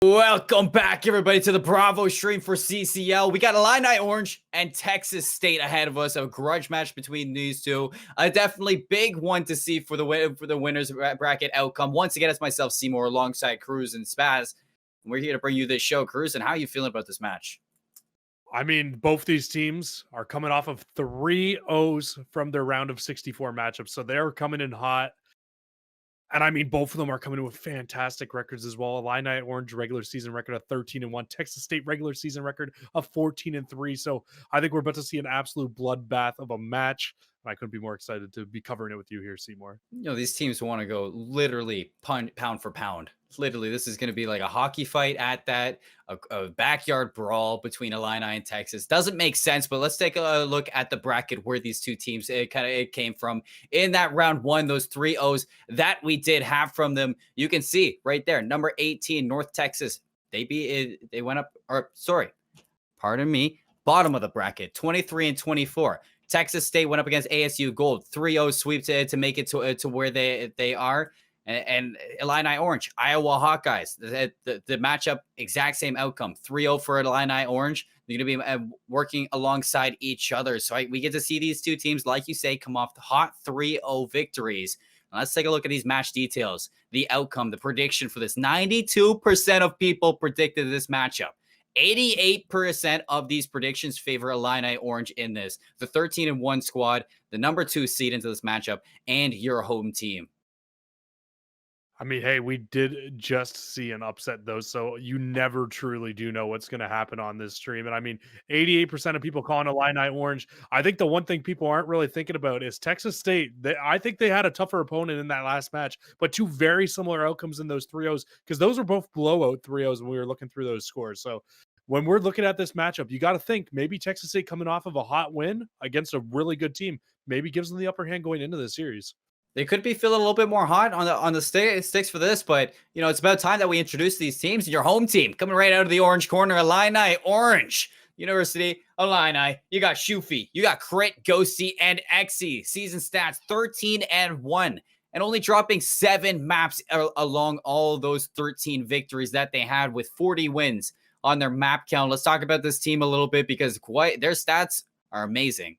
Welcome back, everybody, to the Bravo stream for CCL. We got Illini Orange and Texas State ahead of us. A grudge match between these two. A definitely big one to see for the winners bracket outcome. Once again, it's myself, Seymour, alongside Cruz and Spaz. We're here to bring you this show. Cruz, and how are you feeling about this match? I mean, both these teams are coming off of 3 O's from their round of 64 matchups, so they're coming in hot. And I mean, both of them are coming in with fantastic records as well. Illini Orange regular season record of 13-1, Texas State regular season record of 14-3. So I think we're about to see an absolute bloodbath of a match. And I couldn't be more excited to be covering it with you here, Seymour. You know, these teams want to go literally pound for pound. Literally, this is going to be like a hockey fight at that, a backyard brawl between Illini and Texas. Doesn't make sense, but let's take a look at the bracket where these two teams it came from in that round one. Those 3 O's that we did have from them, you can see right there. Number 18, North Texas. They went up, or sorry, pardon me, bottom of the bracket, 23-24. Texas State went up against ASU Gold, 3-0 sweep to make it to where they are. And Illini Orange, Iowa Hawkeyes, the matchup, exact same outcome, 3-0 for Illini Orange. They're going to be working alongside each other. So we get to see these two teams, like you say, come off the hot 3-0 victories. Now let's take a look at these match details, the outcome, the prediction for this. 92% of people predicted this matchup. 88% of these predictions favor Illini Orange in this. The 13-1 squad, the number 2 seed into this matchup, and your home team. I mean, hey, we did just see an upset, though, so you never truly do know what's going to happen on this stream. And I mean, 88% of people calling Illini Orange. I think the one thing people aren't really thinking about is Texas State. I think they had a tougher opponent in that last match, but 2 very similar outcomes in those 3-0s, because those were both blowout 3-0s when we were looking through those scores. So when we're looking at this matchup, you got to think maybe Texas State coming off of a hot win against a really good team maybe gives them the upper hand going into the series. They could be feeling a little bit more hot on the sticks for this, but you know it's about time that we introduce these teams. Your home team coming right out of the orange corner, Illini Orange University. Illini, you got Shufi, you got Crit, Ghosty, and Exy. Season stats 13-1, and only dropping 7 maps along all those 13 victories that they had, with 40 wins on their map count. Let's talk about this team a little bit because their stats are amazing.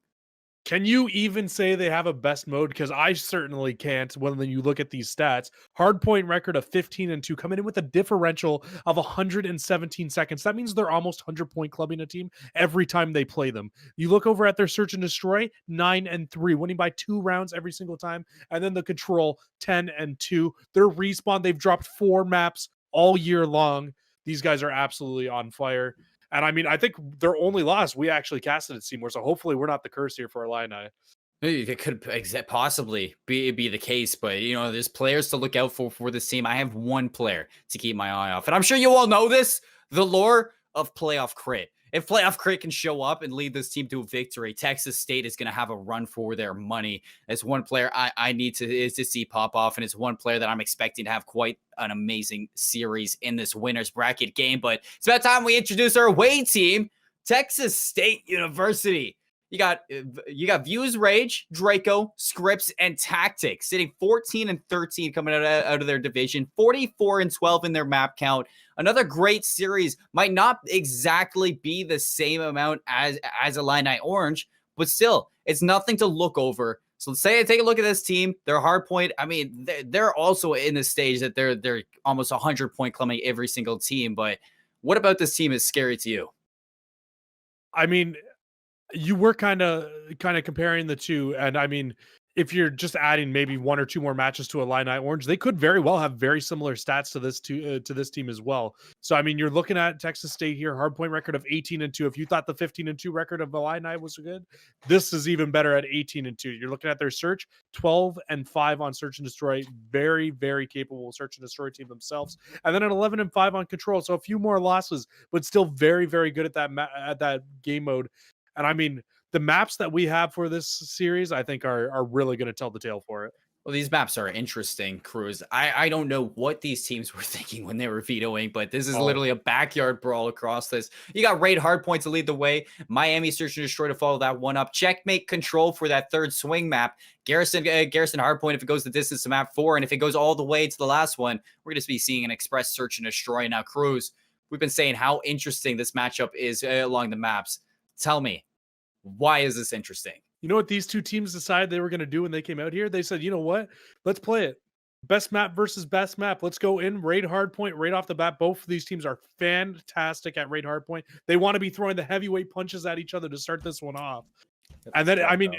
Can you even say they have a best mode? Because I certainly can't when you look at these stats. Hardpoint record of 15-2, coming in with a differential of 117 seconds. That means they're almost 100-point clubbing a team every time they play them. You look over at their search and destroy, 9-3, winning by 2 rounds every single time. And then the control, 10-2. Their respawn, they've dropped 4 maps all year long. These guys are absolutely on fire. And I mean, I think their only loss, we actually casted at Seymour, so hopefully we're not the curse here for Illini. It could possibly be the case, but you know, there's players to look out for this team. I have one player to keep my eye off, and I'm sure you all know this: the lore of Playoff Crit. If Playoff Crit can show up and lead this team to a victory, Texas State is going to have a run for their money. It's one player I need to see pop off, and it's one player that I'm expecting to have quite an amazing series in this winner's bracket game. But it's about time we introduce our away team, Texas State University. You got Views, Rage, Draco, Scripts, and Tactics, sitting 14-13 coming out of their division, 44-12 in their map count. Another great series. Might not exactly be the same amount as Illini Orange, but still, it's nothing to look over. So take a look at this team. Their hard point. I mean, they're also in the stage that they're almost 100-point clubbing every single team. But what about this team is scary to you? I mean, you were kind of comparing the two, and I mean, if you're just adding maybe 1 or 2 more matches to Illini Orange, they could very well have very similar stats to this team as well. So I mean, you're looking at Texas State here, hardpoint record of 18-2. If you thought the 15-2 record of Illini was good, this is even better at 18-2. You're looking at their search, 12-5 on search and destroy, very, very capable search and destroy team themselves, and then an 11-5 on control. So a few more losses, but still very, very good at that game mode. And I mean, the maps that we have for this series, I think, are really going to tell the tale for it. Well, these maps are interesting, Cruz. I don't know what these teams were thinking when they were vetoing, but this is Oh, literally a backyard brawl across this. You got Raid Hardpoint to lead the way. Miami Search and Destroy to follow that one up. Checkmate Control for that third swing map. Garrison Hardpoint if it goes the distance to map 4, and if it goes all the way to the last one, we're going to be seeing an Express Search and Destroy. Now, Cruz, we've been saying how interesting this matchup is along the maps. Tell me, why is this interesting? you know what these two teams decided they were going to do when they came out here? They said, you know what? Let's play it. Best map versus best map. Let's go in Raid Hardpoint right off the bat. Both of these teams are fantastic at Raid Hardpoint. They want to be throwing the heavyweight punches at each other to start this one off. And then, I mean,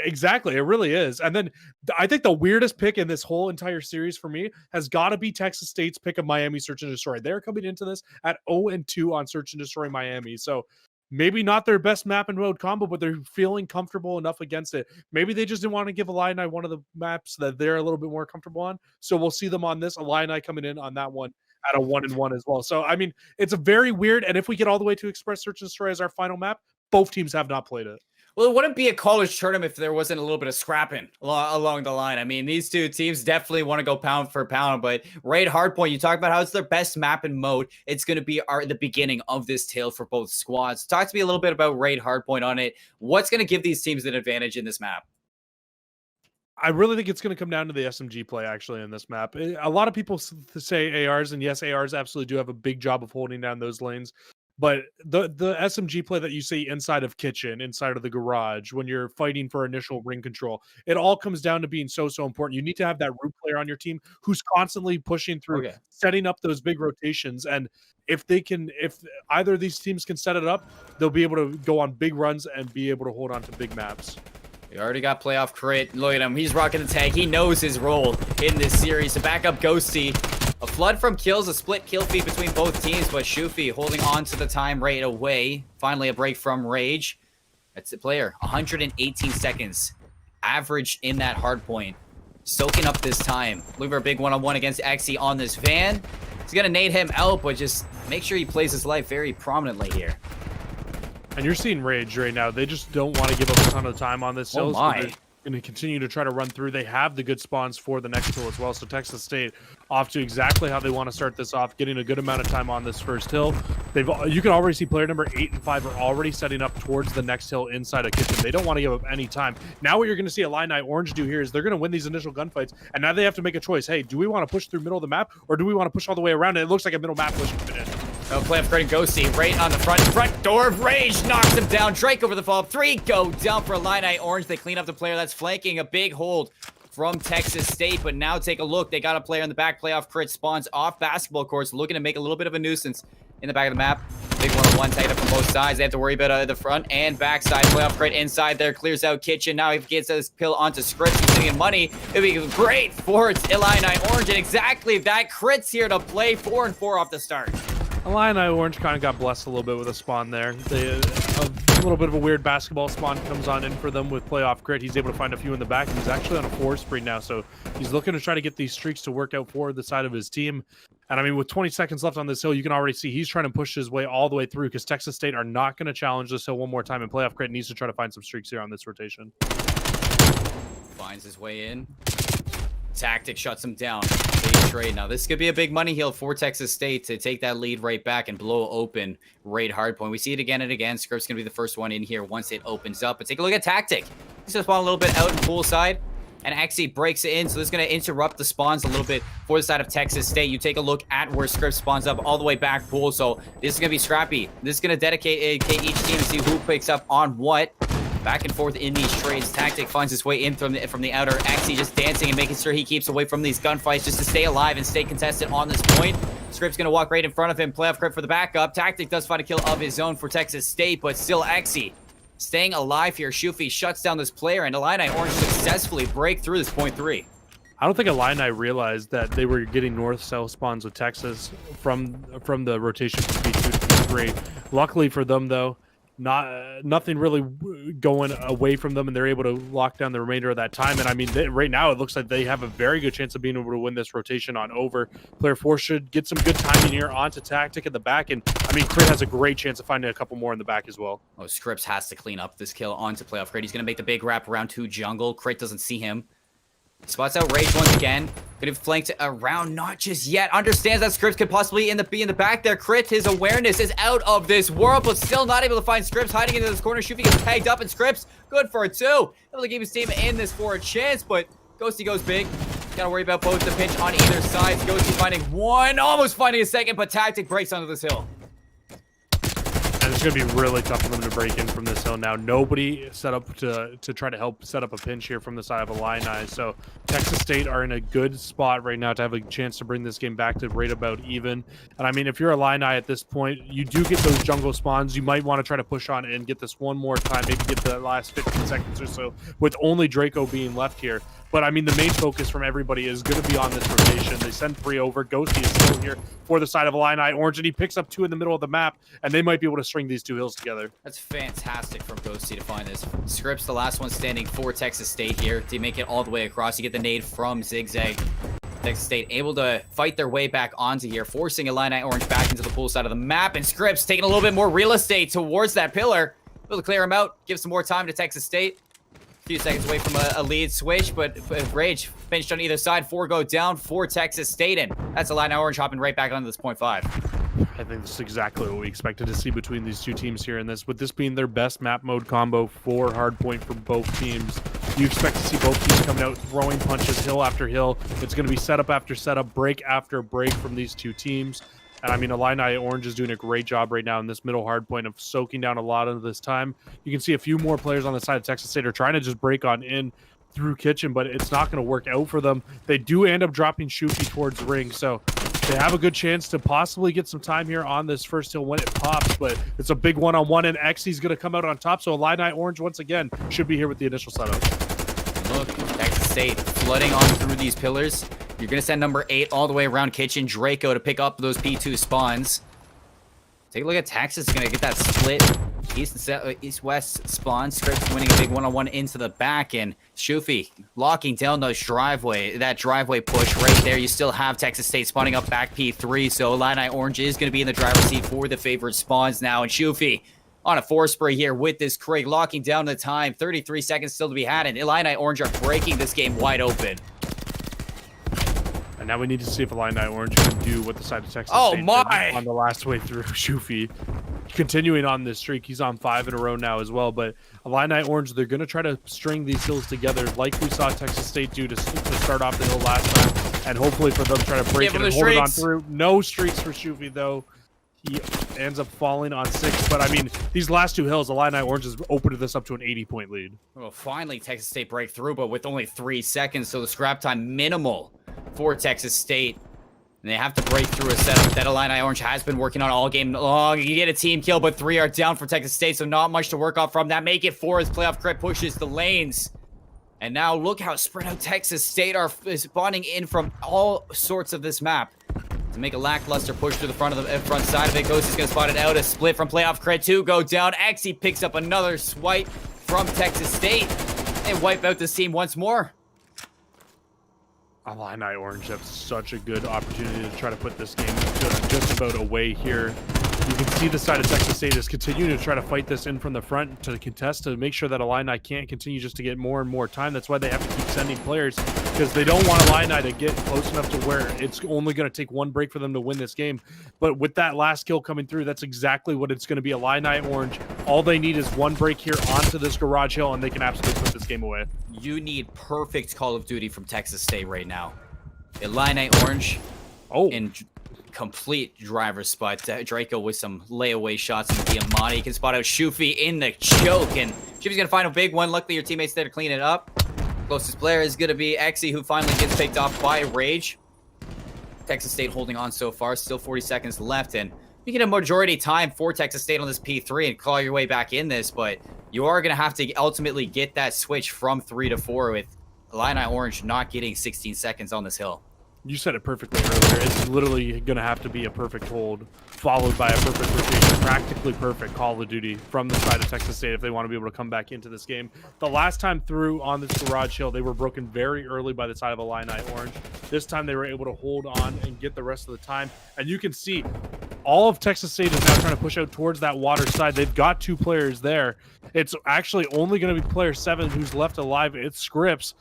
exactly, it really is. And then I think the weirdest pick in this whole entire series for me has got to be Texas State's pick of Miami Search and Destroy. They're coming into this at 0-2 on Search and Destroy Miami. So maybe not their best map and mode combo, but they're feeling comfortable enough against it. Maybe they just didn't want to give Illini one of the maps that they're a little bit more comfortable on. So we'll see them on this. Illini coming in on that one at a 1-1 as well. So, I mean, it's a very weird. And if we get all the way to Express Search and Destroy as our final map, both teams have not played it. Well, it wouldn't be a college tournament if there wasn't a little bit of scrapping along the line. I mean, these two teams definitely want to go pound for pound, but Raid Hardpoint, you talk about how it's their best map and mode. It's going to be the beginning of this tale for both squads. Talk to me a little bit about Raid Hardpoint on it. What's going to give these teams an advantage in this map? I really think it's going to come down to the SMG play, actually, in this map. A lot of people say ARs, and yes, ARs absolutely do have a big job of holding down those lanes. But the SMG play that you see inside of kitchen, inside of the garage, when you're fighting for initial ring control, it all comes down to being so important. You need to have that root player on your team who's constantly pushing through, setting up those big rotations. And if either of these teams can set it up, they'll be able to go on big runs and be able to hold on to big maps. We already got playoff crit. Look at him. He's rocking the tag. He knows his role in this series. To back up Ghosty. A flood from kills, a split kill feed between both teams, but Shufi holding on to the time right away. Finally, a break from Rage. That's the player. 118 seconds. Average in that hard point. Soaking up this time. Looking for a big one-on-one against Xe on this van. He's going to nade him out, but just make sure he plays his life very prominently here. And you're seeing Rage right now. They just don't want to give up a ton of time on this hill. Oh my. So going to continue to try to run through. They have the good spawns for the next hill as well. So Texas State off to exactly how they want to start this off, getting a good amount of time on this first hill. You can already see player number 8 and 5 are already setting up towards the next hill inside of kitchen. They don't want to give up any time. Now what you're going to see Illini Orange do here is they're going to win these initial gunfights, and now they have to make a choice. Hey, do we want to push through middle of the map, or do we want to push all the way around? And it looks like a middle map push coming in. Playoff credit Ghosty right on the front door. Rage knocks him down. Drake over the follow-up. 3 go down for Illini Orange. They clean up the player that's flanking. A big hold from Texas State, but now take a look. They got a player in the back. Playoff crit spawns off basketball courts, looking to make a little bit of a nuisance in the back of the map. Big 1-on-1 tight up from both sides. They have to worry about the front and back side. Playoff crit inside there, clears out kitchen. Now he gets this pill onto Scripts. He's getting money. It'd be great for Illini Orange, and exactly that crit's here to play. 4-4 off the start. Illini Orange kind of got blessed a little bit with a spawn there. A little bit of a weird basketball spawn comes on in for them with playoff crit. He's able to find a few in the back, and he's actually on a 4 spree now, so he's looking to try to get these streaks to work out for the side of his team. And I mean, with 20 seconds left on this hill, you can already see he's trying to push his way all the way through, because Texas State are not going to challenge this hill one more time, and playoff crit needs to try to find some streaks here on this rotation. Finds his way in. Tactic shuts him down. Big trade. Now, this could be a big money hill for Texas State to take that lead right back and blow open Raid Hardpoint. We see it again and again. Script's going to be the first one in here once it opens up. But take a look at Tactic. He's going to spawn a little bit out in pool side. And Xe breaks it in, so this is going to interrupt the spawns a little bit for the side of Texas State. You take a look at where Script spawns up all the way back pool, so this is going to be scrappy. This is going to dedicate each team and see who picks up on what. Back and forth in these trades. Tactic finds his way in from the outer. Xe just dancing and making sure he keeps away from these gunfights just to stay alive and stay contested on this point. Script's going to walk right in front of him. Playoff crit for the backup. Tactic does find a kill of his own for Texas State, but still Xe staying alive here. Shufi shuts down this player, and Illini Orange successfully break through this point 3. I don't think Illini realized that they were getting north-south spawns with Texas from the rotation from P2 to P3. Luckily for them, though, nothing really going away from them, and they're able to lock down the remainder of that time. And I mean, right now it looks like they have a very good chance of being able to win this rotation on over. Player 4 should get some good timing here onto Tactic at the back, and I mean, Crit has a great chance of finding a couple more in the back as well. Oh, Scripts has to clean up this kill onto playoff Crit. He's going to make the big wrap around to jungle. Crit doesn't see him. Spots out Rage once again. Could have flanked around, not just yet. Understands that Scripps could possibly be in the back there. Crit, his awareness is out of this world, but still not able to find Scripps hiding into this corner. Shufi gets tagged up, and Scripps, good for a 2. Able to keep his team in this for a chance, but Ghosty goes big. Gotta worry about both the pinch on either side. Ghosty finding one, almost finding a second, but Tactic breaks onto this hill. And it's going to be really tough for them to break in from this hill now. Nobody set up to try to help set up a pinch here from the side of Illini. So Texas State are in a good spot right now to have a chance to bring this game back to right about even. And I mean, if you're Illini at this point, you do get those jungle spawns. You might want to try to push on and get this one more time, maybe get the last 15 seconds or so with only Draco being left here. But I mean, the main focus from everybody is going to be on this rotation. They send 3 over. Ghosty is still here for the side of Illini Orange, and he picks up 2 in the middle of the map, and they might be able to string these 2 hills together. That's fantastic from Ghosty to find this. Scripps, the last one standing for Texas State here to make it all the way across. You get the nade from Zigzag. Texas State able to fight their way back onto here, forcing Illini Orange back into the pool side of the map, and Scripps taking a little bit more real estate towards that pillar. Able to clear him out, give some more time to Texas State. A few seconds away from a lead switch, but Rage finished on either side. 4 go down for Texas State, and that's Illini Orange hopping right back onto this .5. I think this is exactly what we expected to see between these 2 teams here in this. With this being their best map mode combo for hardpoint for both teams, you expect to see both teams coming out throwing punches hill after hill. It's going to be setup after setup, break after break from these 2 teams. And I mean, Illini Orange is doing a great job right now in this middle hard point of soaking down a lot of this time. You can see a few more players on the side of Texas State are trying to just break on in through Kitchen, but it's not going to work out for them. They do end up dropping Shufi towards Ring, so they have a good chance to possibly get some time here on this first hill when it pops, but it's a big one-on-one, and Xy's going to come out on top, so Illini Orange, once again, should be here with the initial setup. Look, Texas State flooding on through these pillars. You're going to send number 8 all the way around Kitchen, Draco, to pick up those P2 spawns. Take a look at Texas. Going to get that split east-west spawn. Scripps winning a big one-on-one into the back, and Shufi locking down that driveway push right there. You still have Texas State spawning up back P3, so Illini Orange is going to be in the driver's seat for the favorite spawns now, and Shufi on a 4 spray here with this Craig, locking down the time. 33 seconds still to be had, and Illini Orange are breaking this game wide open. And now we need to see if Illini Orange can do what the side of Texas State did on the last way through. Shufi continuing on this streak. He's on 5 in a row now as well. But Illini Orange, they're going to try to string these hills together like we saw Texas State do to start off the hill last time. And hopefully for them to try to break it and hold it on through. No streaks for Shufi, though. He ends up falling on 6. But, I mean, these last 2 hills, Illini Orange has opened this up to an 80-point lead. Well, finally, Texas State break through, but with only 3 seconds, so the scrap time minimal for Texas State. And they have to break through a setup that Illini Orange has been working on all game long. You get a team kill, but 3 are down for Texas State, so not much to work off from that. Make it 4 as playoff Crit pushes the lanes. And now look how spread out Texas State are spawning in from all sorts of this map. To make a lackluster push to the front side of it. Ghost is going to spot it out. A split from playoff Crit 2 go down. Xy picks up another swipe from Texas State and wipe out this team once more. Illini Orange have such a good opportunity to try to put this game just about away here. You can see the side of Texas State is continuing to try to fight this in from the front to contest to make sure that Illini can't continue just to get more and more time. That's why they have to keep sending players, because they don't want Illini to get close enough to where it's only going to take 1 break for them to win this game. But with that last kill coming through, that's exactly what it's going to be. Illini Orange, all they need is 1 break here onto this garage hill, and they can absolutely put this game away. You need perfect Call of Duty from Texas State right now. Illini Orange in complete driver's spot. Draco with some layaway shots in the Diamante. You can spot out Shufi in the choke, and Shufi's going to find a big one. Luckily, your teammates there to clean it up. Closest player is going to be Xy, who finally gets picked off by Rage. Texas State holding on so far. Still 40 seconds left, and you get a majority time for Texas State on this P3 and claw your way back in this, but you are going to have to ultimately get that switch from 3 to 4 with Illini Orange not getting 16 seconds on this hill. You said it perfectly earlier. It's literally going to have to be a perfect hold, followed by a perfect rotation, practically perfect Call of Duty from the side of Texas State if they want to be able to come back into this game. The last time through on this garage hill, they were broken very early by the side of Illini Orange. This time they were able to hold on and get the rest of the time. And you can see all of Texas State is now trying to push out towards that water side. They've got 2 players there. It's actually only going to be player 7 who's left alive. It's Scripps.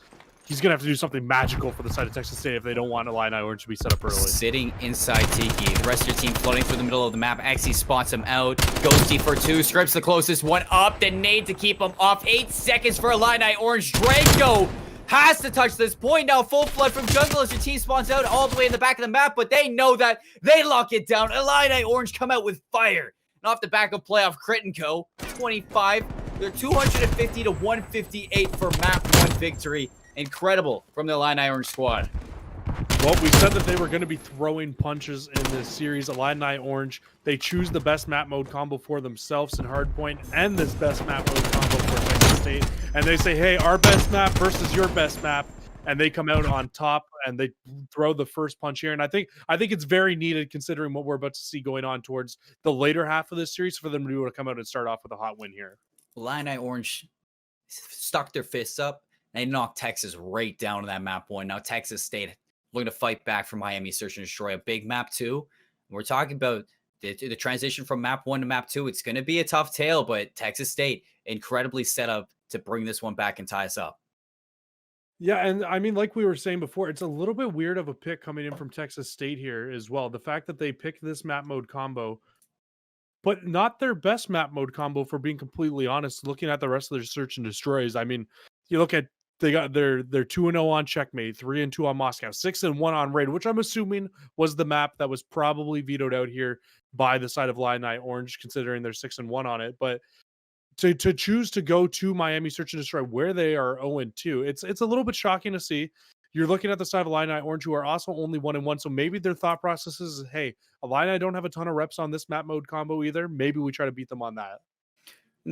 he's gonna have to do something magical for the side of Texas State if they don't want Illini Orange to be set up early. Sitting inside Tiki. The rest of your team floating through the middle of the map. Xe spots him out. Goes deep for 2. Scripts the closest one up. The nade to keep him off. 8 seconds for Illini Orange. Draco has to touch this point. Now full flood from jungle as your team spawns out all the way in the back of the map. But they know that. They lock it down. Illini Orange come out with fire. And off the back of playoff Crit and Co. 25. They're 250 to 158 for map 1 victory. Incredible from the Illini Orange squad. Well, we said that they were going to be throwing punches in this series. Illini Orange, they choose the best map mode combo for themselves in Hardpoint and this best map mode combo for Texas State. And they say, hey, our best map versus your best map. And they come out on top and they throw the first punch here. And I think it's very needed considering what we're about to see going on towards the later half of this series for them to be able to come out and start off with a hot win here. Illini Orange stuck their fists up. They knocked Texas right down to that map 1. Now Texas State looking to fight back from Miami Search and Destroy, a big map 2. We're talking about the transition from map 1 to map 2. It's going to be a tough tale, but Texas State incredibly set up to bring this one back and tie us up. Yeah, and I mean, like we were saying before, it's a little bit weird of a pick coming in from Texas State here as well. The fact that they picked this map mode combo, but not their best map mode combo, for being completely honest. Looking at the rest of their search and destroys, I mean, you look at they got their 2-0 on Checkmate, 3-2 on Moscow, 6-1 on Raid, which I'm assuming was the map that was probably vetoed out here by the side of Illini Orange, considering they're 6-1 on it. But to choose to go to Miami Search and Destroy where they are 0-2, it's a little bit shocking to see. You're looking at the side of Illini Orange, who are also only 1-1. So maybe their thought process is, hey, Illini don't have a ton of reps on this map mode combo either. Maybe we try to beat them on that.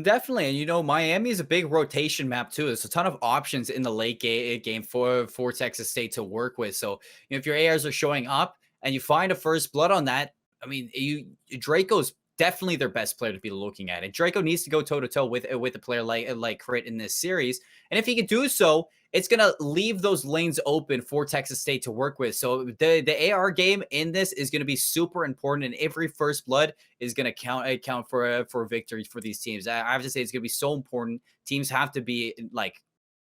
Definitely. And, you know, Miami is a big rotation map, too. There's a ton of options in the late game for Texas State to work with. So, you know, if your ARs are showing up and you find a first blood on that, I mean, Draco's definitely their best player to be looking at. And Draco needs to go toe-to-toe with a player like Crit in this series. And if he can do so, it's going to leave those lanes open for Texas State to work with. So the AR game in this is going to be super important, and every first blood is going to count for a victory for these teams. I have to say it's going to be so important. Teams have to be like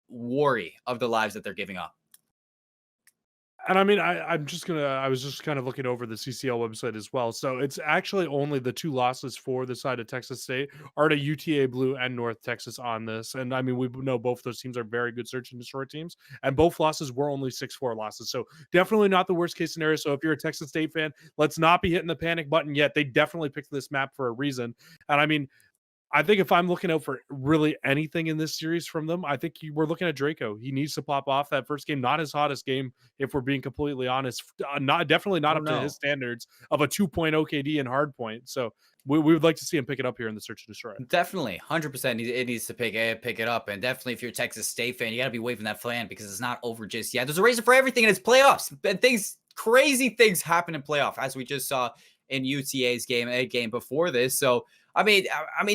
wary of the lives that they're giving up. And I mean, I was just kind of looking over the CCL website as well. So it's actually only the 2 losses for the side of Texas State are to UTA Blue and North Texas on this. And I mean, we know both those teams are very good search and destroy teams, and both losses were only 6-4 losses. So definitely not the worst case scenario. So if you're a Texas State fan, let's not be hitting the panic button yet. They definitely picked this map for a reason. And I mean, I think if I'm looking out for really anything in this series from them, I think we're looking at Draco. He needs to pop off that first game. Not his hottest game, if we're being completely honest. Definitely not up to his standards of a 2.0 KD in Hardpoint. So we would like to see him pick it up here in the Search and Destroy. Definitely, 100%. It needs to pick it up. And definitely, if you're a Texas State fan, you got to be waving that flag because it's not over just yet. There's a reason for everything, and it's playoffs. Crazy things happen in playoff, as we just saw in UTA's game before this. So, I mean,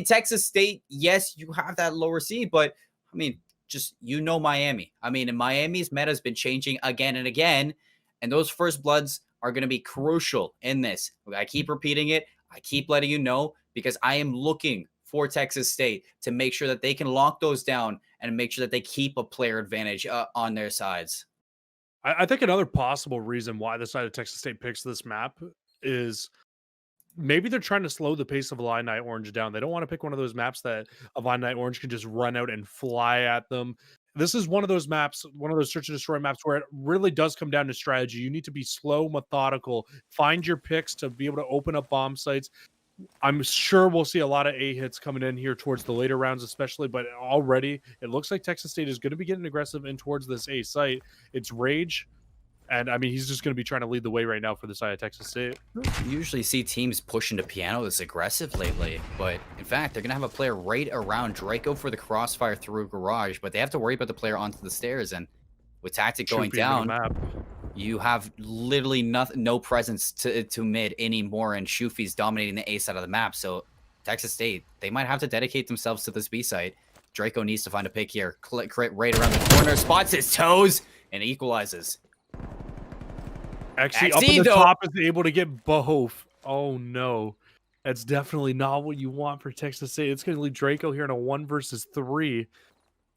Texas State, yes, you have that lower seed, but I mean, just, you know, Miami. I mean, and Miami's meta has been changing again and again, and those first bloods are going to be crucial in this. I keep repeating it. I keep letting you know because I am looking for Texas State to make sure that they can lock those down and make sure that they keep a player advantage on their sides. I think another possible reason why the side of Texas State picks this map is maybe they're trying to slow the pace of Illini Orange down. They don't want to pick one of those maps that Illini Orange can just run out and fly at them. This is one of those maps, one of those search and destroy maps where it really does come down to strategy. You need to be slow, methodical, find your picks to be able to open up bomb sites. I'm sure we'll see a lot of A hits coming in here towards the later rounds, especially, but already it looks like Texas State is going to be getting aggressive in towards this A site. It's Rage. And I mean, he's just going to be trying to lead the way right now for the side of Texas State. You usually see teams pushing to piano this aggressive lately, but in fact, they're going to have a player right around Draco for the crossfire through garage, but they have to worry about the player onto the stairs. And with tactic going down, you have literally no presence to mid anymore, and Shufi's dominating the A side of the map. So Texas State, they might have to dedicate themselves to this B site. Draco needs to find a pick here. Crit right around the corner, spots his toes, and equalizes. Actually, up in the top is able to get both. Oh no, that's definitely not what you want for Texas State. It's going to leave Draco here in a 1 versus 3.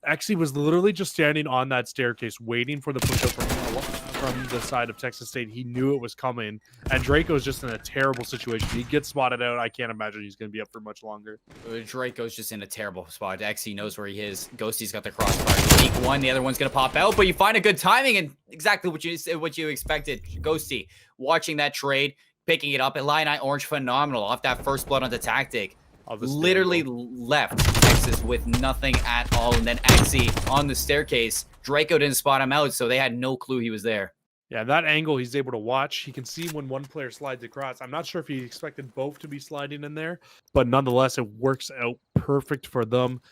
Exy was literally just standing on that staircase waiting for the push up from the side of Texas State. He knew it was coming, and Draco's just in a terrible situation. He gets spotted out. I can't imagine he's going to be up for much longer. Draco's just in a terrible spot. Exy knows where he is. Ghosty's got the crossfire. Sneak one, the other one's going to pop out, but you find a good timing and exactly what you expected. Ghosty watching that trade, picking it up. Illini Orange phenomenal off that first blood on the tactic. Literally left Texas with nothing at all, and then Exy on the staircase. Draco didn't spot him out, so they had no clue he was there. Yeah, that angle he's able to watch. He can see when one player slides across. I'm not sure if he expected both to be sliding in there, but nonetheless, it works out perfect for them.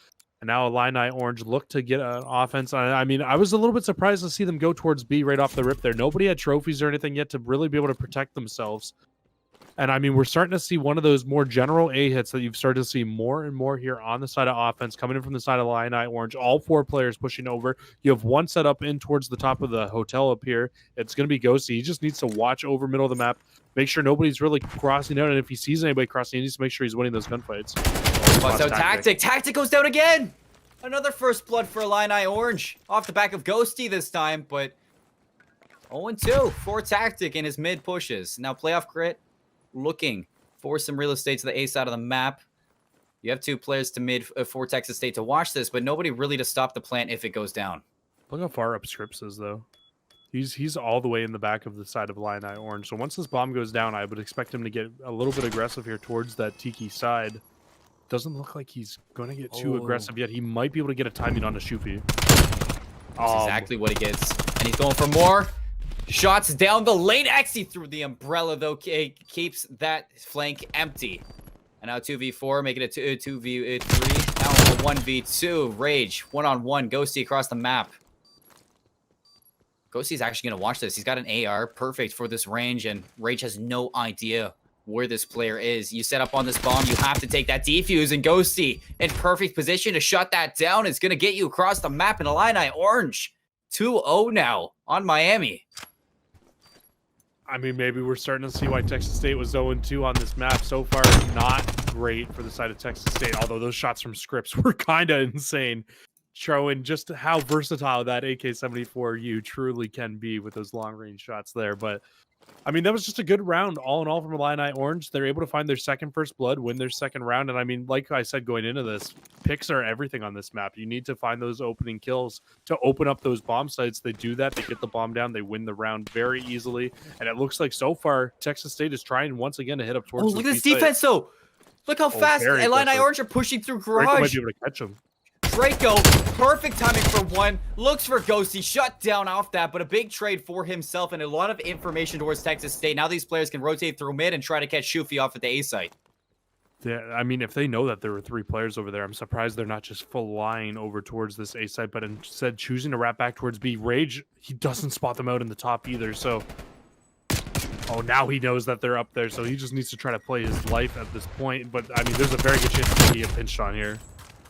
And now Illini Orange look to get an offense. I mean, I was a little bit surprised to see them go towards B right off the rip there. Nobody had trophies or anything yet to really be able to protect themselves. And I mean, we're starting to see one of those more general A hits that you've started to see more and more here on the side of offense, coming in from the side of Illini Orange. All 4 players pushing over. You have one set up in towards the top of the hotel up here. It's going to be Ghosty. He just needs to watch over middle of the map, make sure nobody's really crossing out. And if he sees anybody crossing, he needs to make sure he's winning those gunfights. So Tactic goes down again. Another first blood for Illini Orange off the back of Ghosty this time, but 0-2 for Tactic in his mid pushes. Now playoff crit. Looking for some real estate to the A side of the map. You have 2 players to mid for Texas State to watch this, but nobody really to stop the plant if it goes down. Look how far up Scripps is, though. He's all the way in the back of the side of Illini Orange. So once this bomb goes down, I would expect him to get a little bit aggressive here towards that Tiki side. Doesn't look like he's going to get too aggressive yet. He might be able to get a timing on the Shufi. That's exactly what he gets. And he's going for more. Shots down the lane. Exy through the umbrella, though, keeps that flank empty. And now 2v4, making it 2v3. Now a 1v2. Rage, one-on-one. Ghosty across the map. Ghosty's actually going to watch this. He's got an AR, perfect for this range, and Rage has no idea where this player is. You set up on this bomb, you have to take that defuse, and Ghosty in perfect position to shut that down. It's going to get you across the map in Illini Orange. 2-0 now on Miami. I mean, maybe we're starting to see why Texas State was 0-2 on this map. So far, not great for the side of Texas State, although those shots from Scripps were kind of insane, showing just how versatile that AK-74U truly can be with those long-range shots there. But, I mean, that was just a good round, all in all, from Illini Orange. They're able to find their second first blood, win their second round, and, I mean, like I said going into this, picks are everything on this map. You need to find those opening kills to open up those bomb sites. They do that. They get the bomb down. They win the round very easily. And it looks like so far, Texas State is trying once again to hit up towards look at this defense, though. Look how fast Illini Orange are pushing through Garage. Draco might be able to catch him. Draco, perfect timing for one. Looks for Ghosty, shut down off that, but a big trade for himself and a lot of information towards Texas State. Now these players can rotate through mid and try to catch Shufi off at the A site. Yeah, I mean, if they know that there were 3 players over there, I'm surprised they're not just flying over towards this A site, but instead choosing to wrap back towards B. Rage, he doesn't spot them out in the top either, so... Oh, now he knows that they're up there, so he just needs to try to play his life at this point. But, I mean, there's a very good chance that he get pinched on here.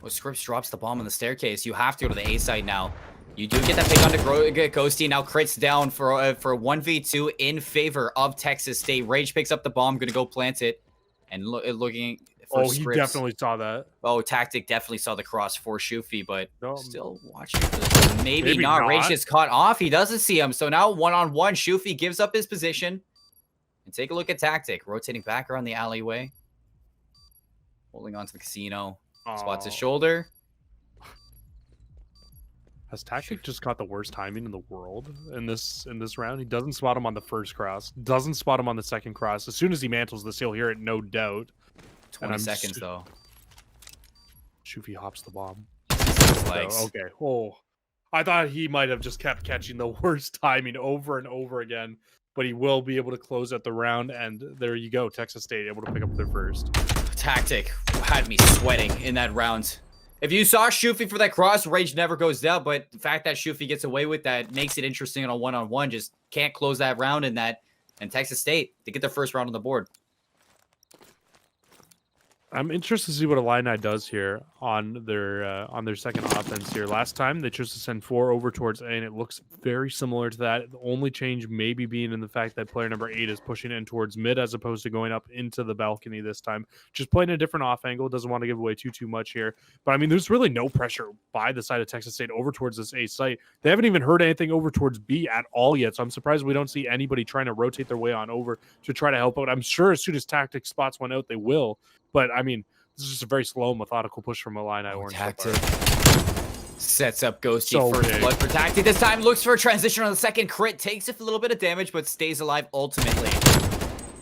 Well, Scripps drops the bomb on the staircase. You have to go to the A site now. You do get that pick on to Ghosty. Now crits down for 1v2 in favor of Texas State. Rage picks up the bomb, going to go plant it. And looking for Scripps. He definitely saw that. Oh, Tactic definitely saw the cross for Shufi, but still watching. Maybe not. Rage is caught off. He doesn't see him. So now one-on-one, Shufi gives up his position. And take a look at Tactic. Rotating back around the alleyway. Holding on to the casino. Spots his shoulder. Has Tactic just got the worst timing in the world in this round? He doesn't spot him on the first cross. Doesn't spot him on the second cross. As soon as he mantles this, he'll hear it, no doubt. 20 seconds, though. Shufi hops the bomb. Okay. Oh, I thought he might have just kept catching the worst timing over and over again. But he will be able to close out the round, and there you go. Texas State able to pick up their first. Tactic had me sweating in that round. If you saw Shufi for that cross, Rage never goes down, but the fact that Shufi gets away with that makes it interesting on a one-on-one. Just can't close that round in that. And Texas State, they get their first round on the board. I'm interested to see what Illini does here on their second offense here. Last time they chose to send 4 over towards A, and it looks very similar to that. The only change maybe being in the fact that player number 8 is pushing in towards mid as opposed to going up into the balcony this time. Just playing a different off angle. Doesn't want to give away too much here. But I mean, there's really no pressure by the side of Texas State over towards this A site. They haven't even heard anything over towards B at all yet. So I'm surprised we don't see anybody trying to rotate their way on over to try to help out. I'm sure as soon as tactic spots went out, they will. But I mean, this is just a very slow, methodical push from Illini Orange. Tactic sets up Ghosty So first big. blood for Tactic. This time looks for a transition on the second crit. Takes a little bit of damage, but stays alive ultimately.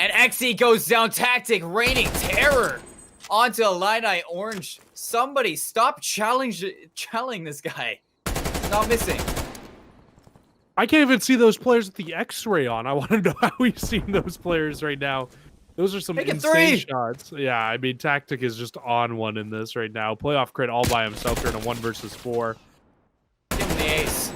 And XE goes down. Tactic raining terror onto Illini Orange. Somebody stop challenging this guy. He's not missing. I can't even see those players with the X-ray on. I want to know how we've seen those players right now. Those are some Take a insane 3. shots. Yeah, I mean, Tactic is just on one in this right now. Playoff crit all by himself during a 1 versus 4. Give him the ace.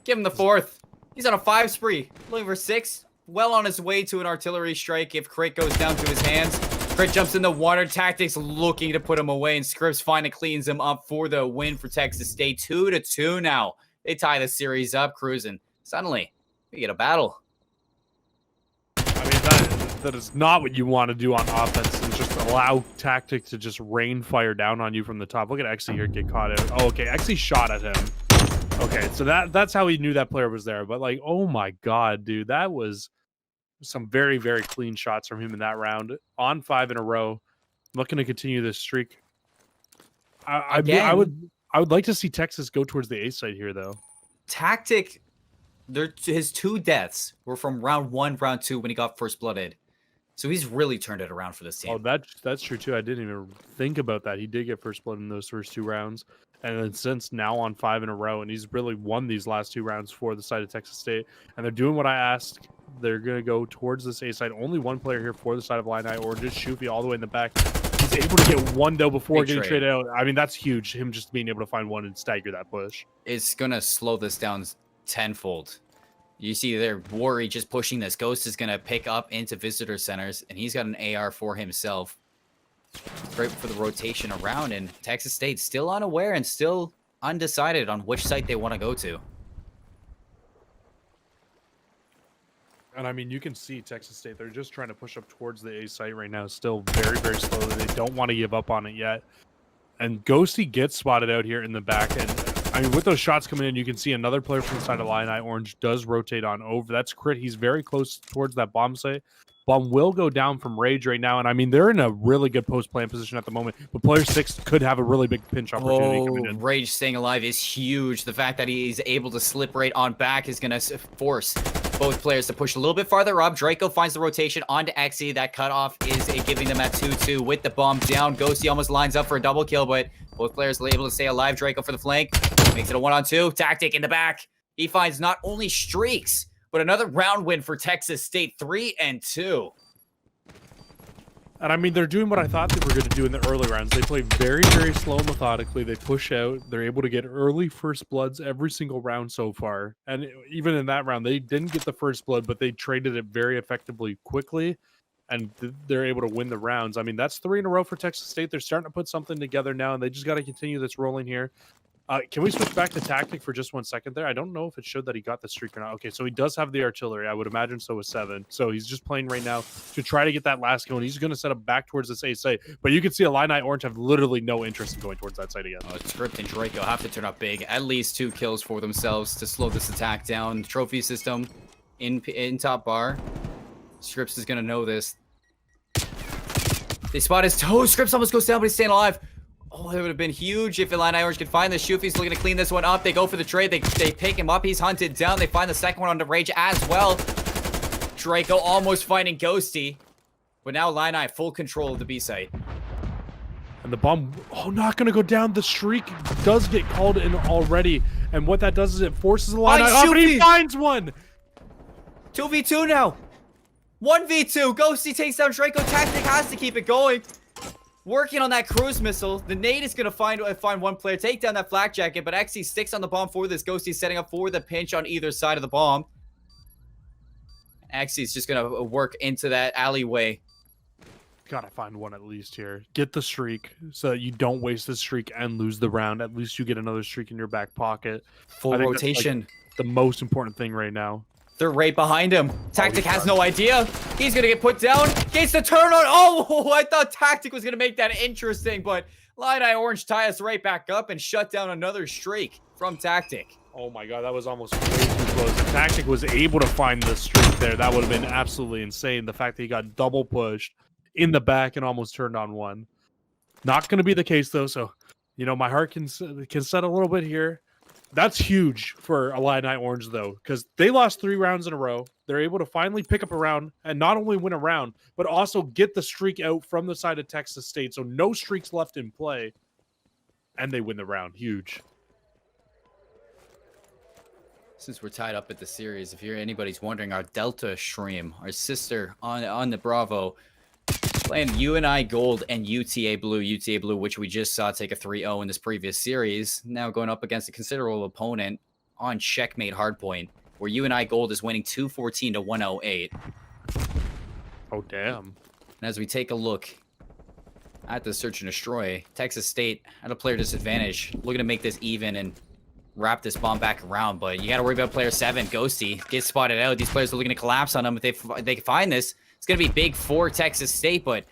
Give him the 4th. He's on a 5 spree. Looking for 6. Well on his way to an artillery strike if crit goes down to his hands. Crit jumps in the water. Tactics looking to put him away, and Scripps finally cleans him up for the win for Texas State. 2-2 now. They tie the series up, cruising. Suddenly, we get a battle. I mean, that is not what you want to do on offense, and just allow Tactic to just rain fire down on you from the top. Look at Xe here get caught out. Oh, okay, Xe shot at him. Okay, so that's how he knew that player was there. But like, oh my god, dude, that was some very, very clean shots from him in that round. On 5 in a row. I'm looking to continue this streak. I would like to see Texas go towards the A side here, though. Tactic, his 2 deaths were from round 1, round 2 when he got first blooded. So he's really turned it around for this team. Oh, that's true too. I didn't even think about that. He did get first blood in those first 2 rounds. And then since now on 5 in a row, and he's really won these last 2 rounds for the side of Texas State. And they're doing what I asked. They're going to go towards this A side. Only one player here for the side of Illini, or just Shufi all the way in the back. He's able to get 1 though before getting traded out. I mean, that's huge. Him just being able to find 1 and stagger that push. It's going to slow this down tenfold. You see there, Worry just pushing this. Ghost is going to pick up into visitor centers, and he's got an AR for himself. Great for the rotation around, and Texas State still unaware and still undecided on which site they want to go to. And I mean, you can see Texas State, they're just trying to push up towards the A site right now, still very, very slowly. They don't want to give up on it yet. And Ghosty gets spotted out here in the back, and I mean, with those shots coming in, you can see another player from the side of Illini Orange does rotate on over. That's crit. He's very close towards that bomb site. Bomb will go down from Rage right now, and I mean, they're in a really good post-plant position at the moment, but player 6 could have a really big pinch opportunity coming in. Rage staying alive is huge. The fact that he's able to slip right on back is going to force both players to push a little bit farther up. Draco finds the rotation onto Xe. That cutoff is giving them at 2-2 with the bomb down. Ghosty almost lines up for a double kill, but both players are able to stay alive. Draco for the flank. Makes it a 1-on-2. Tactic in the back. He finds not only streaks, but another round win for Texas State. 3-2. And I mean, they're doing what I thought they were going to do in the early rounds. They play very, very slow, methodically. They push out. They're able to get early first bloods every single round so far. And even in that round, they didn't get the first blood, but they traded it very effectively quickly. And they're able to win the rounds. I mean, that's 3 in a row for Texas State. They're starting to put something together now, and they just got to continue this rolling here. Can we switch back to Tactic for just 1 second there? I don't know if it showed that he got the streak or not. Okay, so he does have the artillery. I would imagine so with 7. So he's just playing right now to try to get that last kill, and he's going to set up back towards this A site. But you can see Illini Orange have literally no interest in going towards that site again. Script and Draco have to turn up big. At least 2 kills for themselves to slow this attack down. Trophy system in top bar. Scripps is going to know this. They spot his toe. Scripps almost goes down, but he's staying alive. Oh, it would have been huge if Illini Orange could find this. Shufi's looking to clean this one up. They go for the trade. They pick him up. He's hunted down. They find the second one on the Rage as well. Draco almost finding Ghosty. But now Illini full control of the B site. And the bomb, not going to go down. The streak does get called in already. And what that does is it forces Illini up, and he finds one. 2v2 now. 1v2. Ghosty takes down Draco. Tactic has to keep it going. Working on that cruise missile. The nade is going to find one player, take down that flak jacket, but Xe sticks on the bomb for this. Ghosty's setting up for the pinch on either side of the bomb. Xe's just going to work into that alleyway. Gotta find one at least here. Get the streak so that you don't waste the streak and lose the round. At least you get another streak in your back pocket. Full I think that's, like, rotation. the most important thing right now. They're right behind him. Tactic has done. no idea. He's gonna get put down. Gets the turn on. Oh, I thought Tactic was gonna make that interesting, but Illini Orange tie us right back up and shut down another streak from Tactic. Oh my god, that was almost way too close. If Tactic was able to find the streak there, that would have been absolutely insane. The fact that he got double pushed in the back and almost turned on one. Not going to be the case though, so my heart can set a little bit here. That's huge for Illini Orange though, because they lost 3 rounds in a row. They're able to finally pick up a round and not only win a round, but also get the streak out from the side of Texas State. So no streaks left in play, and they win the round. Huge. Since we're tied up at the series, if anybody's wondering, our Delta Shreem, our sister on the Bravo, playing UNI Gold and UTA Blue, which we just saw take a 3-0 in this previous series. Now going up against a considerable opponent on checkmate hardpoint, where UNI Gold is winning 214 to 108. Oh, damn. And as we take a look at the search and destroy, Texas State at a player disadvantage, looking to make this even and wrap this bomb back around. But you got to worry about player 7, Ghosty. Gets spotted out. These players are looking to collapse on him. If they can find this, it's going to be big for Texas State, but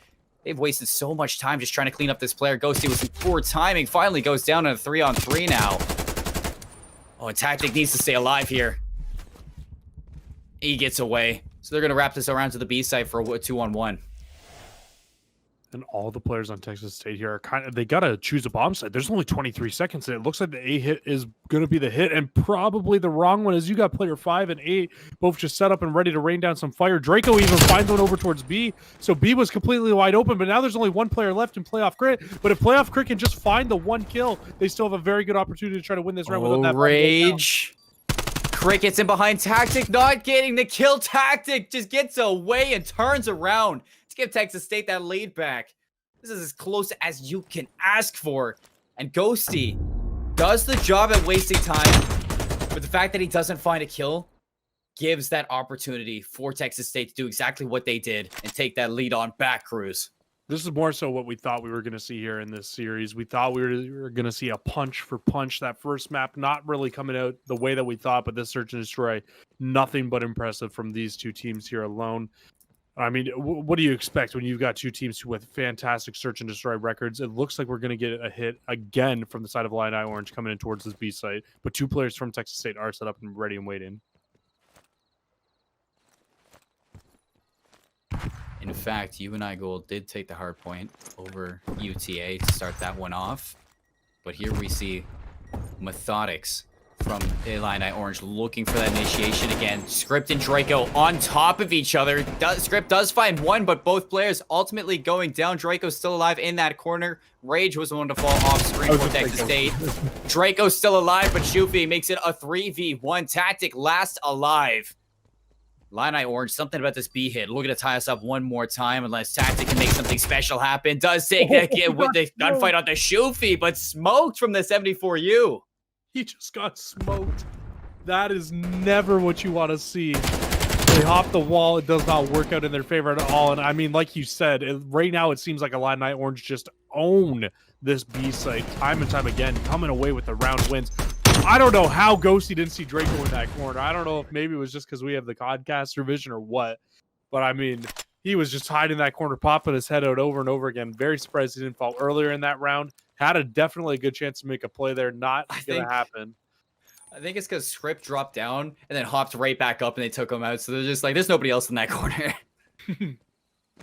they've wasted so much time just trying to clean up this player. Ghosty with some poor timing finally goes down to a 3-on-3 now. Oh, and Tactic needs to stay alive here. He gets away. So they're going to wrap this around to the B side for a 2-on-1. And all the players on Texas State here are they got to choose a bomb site. There's only 23 seconds, and it looks like the A hit is going to be the hit, and probably the wrong one, as you got player 5 and 8 both just set up and ready to rain down some fire. Draco even finds one over towards B, so B was completely wide open, but now there's only one player left in Playoff Crit. But if Playoff Crit can just find the one kill, they still have a very good opportunity to try to win this round without that rage. Crit gets in behind Tactic, not getting the kill. Tactic just gets away and turns around to give Texas State that lead back. This is as close as you can ask for. And Ghosty does the job at wasting time, but the fact that he doesn't find a kill gives that opportunity for Texas State to do exactly what they did and take that lead on back, Cruz. This is more so what we thought we were going to see here in this series. We thought we were going to see a punch for punch. That first map not really coming out the way that we thought, but this search and destroy, nothing but impressive from these two teams here alone. I mean, what do you expect when you've got two teams with fantastic search and destroy records? It looks like we're going to get a hit again from the side of Illini Orange coming in towards this B site, but 2 players from Texas State are set up and ready and waiting. In fact, UNI Gold did take the hard point over UTA to start that one off. But here we see Methodics from Illini Orange looking for that initiation again. Script and Draco on top of each other. Script does find one, but both players ultimately going down. Draco's still alive in that corner. Rage was the one to fall off screen for Texas State. Draco's still alive, but Shufi makes it a 3v1. Tactic last alive. Illini Orange, something about this B hit. Looking to tie us up one more time unless Tactic can make something special happen. Does take that with the gunfight on the Shufi, but smoked from the 74U. He just got smoked. That is never what you want to see. They hop the wall. It does not work out in their favor at all. And I mean, like you said, right now it seems like Illini Orange just own this B site time and time again, coming away with the round wins. I don't know how Ghosty didn't see Draco in that corner. I don't know if maybe it was just because we have the Codcaster vision or what. But I mean, he was just hiding in that corner, popping his head out over and over again. Very surprised he didn't fall earlier in that round. Had definitely a good chance to make a play there. Not going to happen. I think it's because Script dropped down and then hopped right back up and they took him out. So they're just like, there's nobody else in that corner.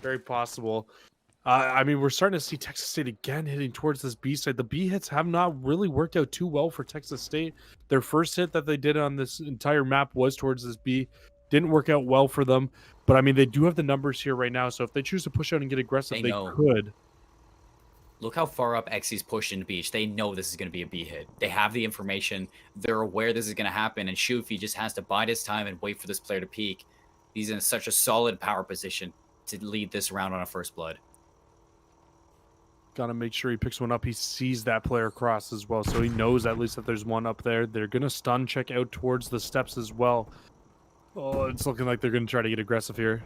Very possible. I mean, we're starting to see Texas State again hitting towards this B side. The B hits have not really worked out too well for Texas State. Their first hit that they did on this entire map was towards this B. Didn't work out well for them. But, I mean, they do have the numbers here right now. So if they choose to push out and get aggressive, they could. Look how far up Xy's pushed into Beach. They know this is going to be a B hit. They have the information. They're aware this is going to happen. And Shufi just has to bide his time and wait for this player to peak. He's in such a solid power position to lead this round on a first blood. Got to make sure he picks one up. He sees that player cross as well, so he knows at least that there's one up there. They're going to stun check out towards the steps as well. Oh, it's looking like they're going to try to get aggressive here.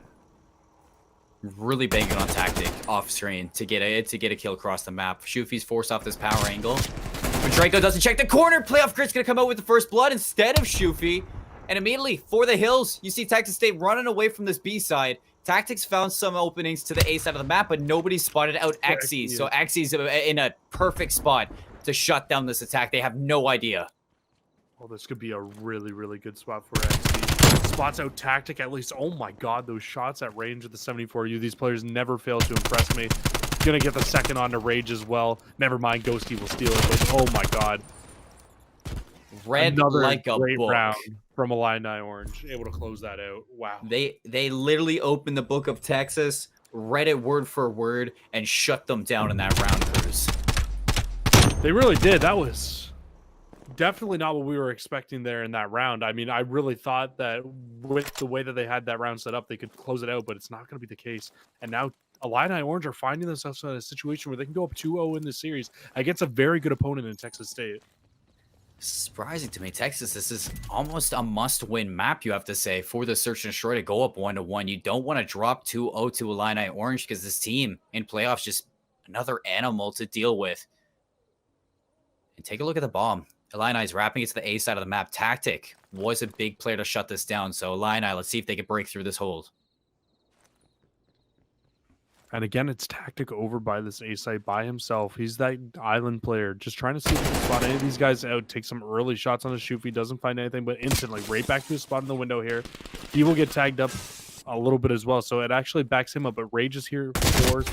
really banking on tactic off screen to get a kill across the map. Shufi's forced off this power angle. But Draco doesn't check the corner. Playoff Grit's gonna come out with the first blood instead of Shufi. And immediately for the hills, you see Texas State running away from this B side. Tactics found some openings to the A side of the map, but nobody spotted out Xe. So Xe's in a perfect spot to shut down this attack. They have no idea. Well, this could be a really, really good spot for Xe. Spots out Tactic at least. Oh my god, those shots at range of the 74U. These players never fail to impress me. Gonna get the second on to Rage as well. Never mind, Ghosty will steal it. But oh my god. Red Another like a great book. round from Illini Orange. Able to close that out. Wow. They literally opened the book of Texas, read it word for word, and shut them down in that round, Cruz. They really did. That was definitely not what we were expecting there in that round. I mean, I really thought that with the way that they had that round set up, they could close it out, but it's not going to be the case. And now Illini Orange are finding themselves in a situation where they can go up 2-0 in this series against a very good opponent in Texas State. Surprising to me, Texas. This is almost a must-win map, you have to say, for the Search and Destroy to go up 1-1. You don't want to drop 2-0 to Illini Orange because this team in playoffs just another animal to deal with. And take a look at the bomb. Illini's wrapping it to the A side of the map. Tactic was a big player to shut this down. So Illini, let's see if they can break through this hold. And again, it's Tactic over by this A site by himself. He's that island player, just trying to see if he can spot any of these guys out, take some early shots on the shoot. He doesn't find anything, but instantly right back to his spot in the window here. He will get tagged up a little bit as well, so it actually backs him up. But Rage is here for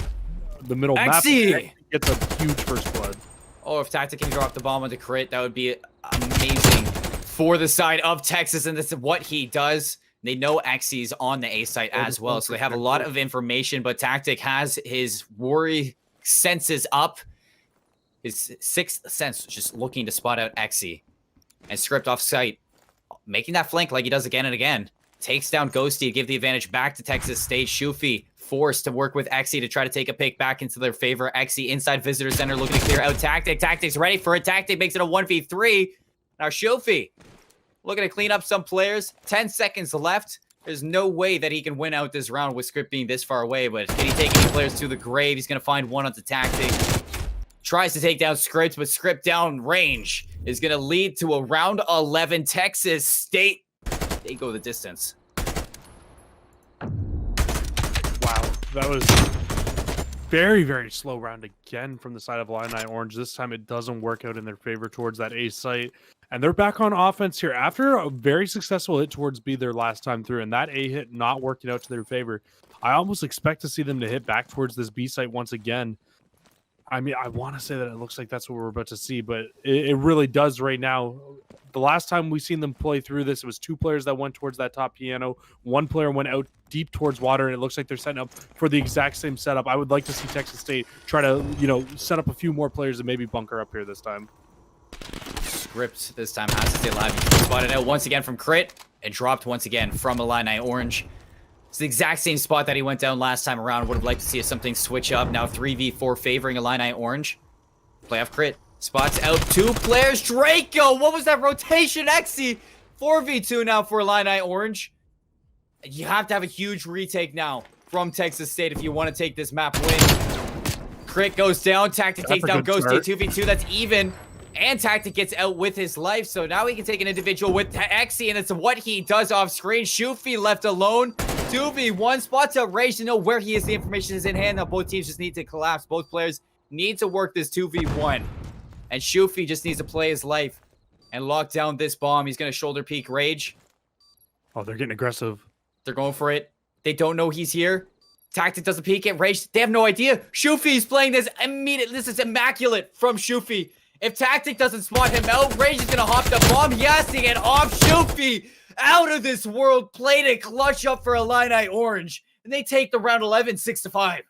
the middle map. He gets a huge first blood. Oh, if Tactic can drop the bomb on the crit, that would be amazing for the side of Texas, and this is what he does. They know Xe's on the A site as well, so they have a lot of information, but Tactic has his worry senses up. His sixth sense just looking to spot out Xe. And Script off site, making that flank like he does again and again. Takes down Ghosty to give the advantage back to Texas State. Shufi forced to work with Xe to try to take a pick back into their favor. Xe inside Visitor Center looking to clear out Tactic. Tactic's ready for it. Tactic makes it a 1v3. Now Shufi looking to clean up some players. 10 seconds left. There's no way that he can win out this round with Script being this far away, but can he take any players to the grave? He's going to find one on the Tactic. Tries to take down Script, but Script down range is going to lead to a round 11 Texas State. They go the distance. Wow, that was very, very slow round again from the side of Illini Orange. This time it doesn't work out in their favor towards that A site. And they're back on offense here after a very successful hit towards B their last time through. And that A hit not working out to their favor. I almost expect to see them to hit back towards this B site once again. I mean, I want to say that it looks like that's what we're about to see, but it really does right now. The last time we seen them play through this, it was two players that went towards that top piano. One player went out deep towards water, and it looks like they're setting up for the exact same setup. I would like to see Texas State try to, set up a few more players and maybe bunker up here this time. Script this time has to stay alive. Spotted out once again from Crit and dropped once again from Illini Orange. It's the exact same spot that he went down last time around. Would have liked to see something switch up. Now 3v4 favoring Illini Orange. Playoff Crit. Spots out two players. Draco! What was that rotation? Xe! 4v2 now for Illini Orange. You have to have a huge retake now from Texas State if you want to take this map win. Crit goes down. Tactic takes down Ghosty. 2v2. That's even. And Tactic gets out with his life, so now he can take an individual with Xe, and it's what he does off screen. Shufi left alone. 2v1. Spots out Rage to know where he is. The information is in hand. Now both teams just need to collapse. Both players need to work this 2v1. And Shufi just needs to play his life and lock down this bomb. He's going to shoulder peek Rage. Oh, they're getting aggressive. They're going for it. They don't know he's here. Tactic doesn't peek it. Rage, they have no idea. Shufi's playing this immediately. This is immaculate from Shufi. If Tactic doesn't spot him out, Rage is going to hop the bomb. Yes, to get off Shufi. Out of this world. Played it clutch up for Illini Orange. And they take the round 11, 6-5.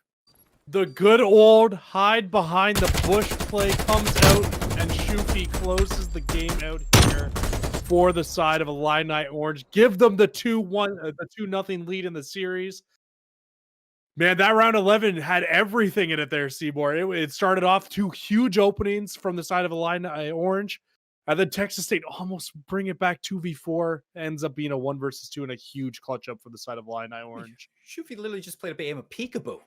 The good old hide behind the bush play comes out, and Shufi closes the game out here for the side of Illini Orange. Give them the 2-0 lead in the series. Man, that round 11 had everything in it there, Seymour. It started off two huge openings from the side of Illini Orange. And then Texas State almost bring it back 2v4, ends up being a 1 versus 2 and a huge clutch up for the side of Illini Orange. Shufi literally just played a game of peekaboo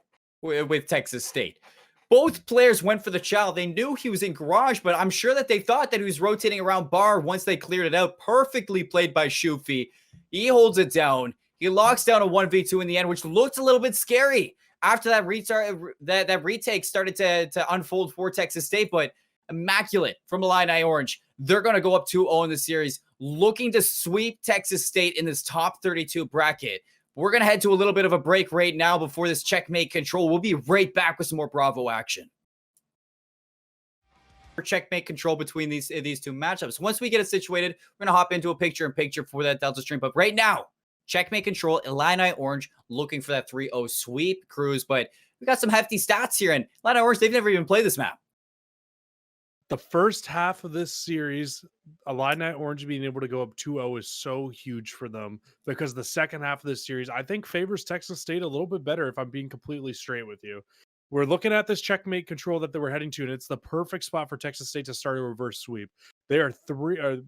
with Texas State. Both players went for the chow. They knew he was in garage, but I'm sure that they thought that he was rotating around bar once they cleared it out. Perfectly played by Shufi. He holds it down. He locks down a 1v2 in the end, which looked a little bit scary after that retake started to unfold for Texas State, but immaculate from Illini Orange. They're going to go up 2-0 in the series, looking to sweep Texas State in this top 32 bracket. We're going to head to a little bit of a break right now before this checkmate control. We'll be right back with some more Bravo action. Checkmate control between these two matchups. Once we get it situated, we're going to hop into a picture-in-picture for that Delta stream. But right now, checkmate control, Illini Orange looking for that 3-0 sweep cruise. But we got some hefty stats here. And Illini Orange, they've never even played this map. The first half of this series, Illini Orange being able to go up 2-0 is so huge for them, because the second half of this series, I think, favors Texas State a little bit better, if I'm being completely straight with you. We're looking at this checkmate control that they were heading to, and it's the perfect spot for Texas State to start a reverse sweep. They are 3-2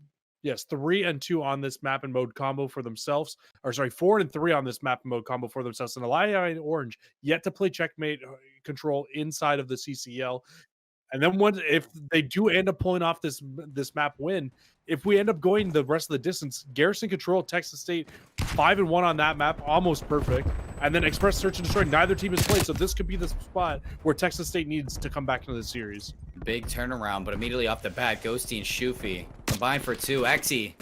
on this map and mode combo for themselves. Or sorry, 4-3 on this map and mode combo for themselves. And Illini Orange yet to play checkmate control inside of the CCL. And then if they do end up pulling off this map win, if we end up going the rest of the distance, Garrison control Texas State 5-1 on that map, almost perfect. And then Express Search and Destroy, neither team has played, so this could be the spot where Texas State needs to come back into the series. Big turnaround, but immediately off the bat, Ghosty and Shufi combined for 2. Exy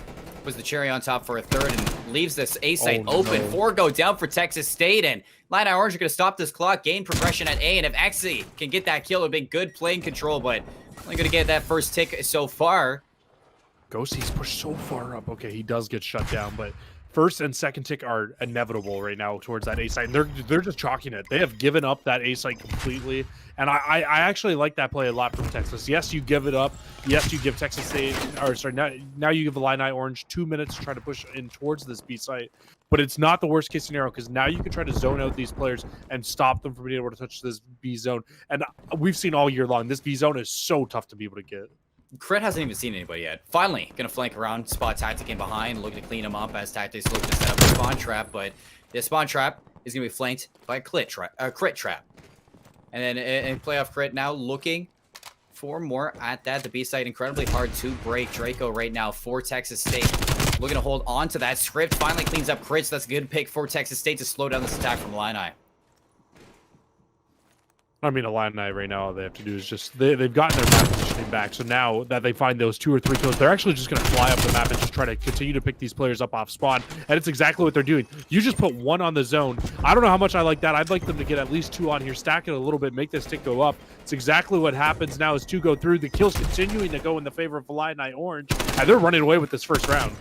was the cherry on top for a third and leaves this A site open. 4 go down for Texas State, and Illini Orange are going to stop this clock, gain progression at A, and if Exy can get that kill, it'll be good playing control, but only going to get that first tick so far. Ghosty's pushed so far up. Okay, he does get shut down, but first and second tick are inevitable right now towards that A site. They're just chalking it. They have given up that A site completely, and I actually like that play a lot from Texas. Yes, you give it up. Yes, you give Texas State, or sorry, now you give Illini Orange 2 minutes to try to push in towards this B site, but it's not the worst case scenario, because now you can try to zone out these players and stop them from being able to touch this B zone. And we've seen all year long, this B zone is so tough to be able to get. Crit hasn't even seen anybody yet. Finally, gonna flank around, spot Tactic in behind, looking to clean him up as Tactics look to set up a spawn trap, but the spawn trap is gonna be flanked by a crit trap. And then in playoff Crit now looking for more at that. The B site incredibly hard to break. Draco right now for Texas State. Looking to hold on to that script. Finally cleans up crits. That's a good pick for Texas State to slow down this attack from Illini. I mean, Illini right now, all they have to do is just they've gotten their map positioning back. So now that they find those 2 or 3 kills, they're actually just going to fly up the map and just try to continue to pick these players up off spawn. And it's exactly what they're doing. You just put 1 on the zone. I don't know how much I like that. I'd like them to get at least 2 on here, stack it a little bit, make this tick go up. It's exactly what happens now as 2 go through. The kills continuing to go in the favor of Illini Orange, and they're running away with this first round.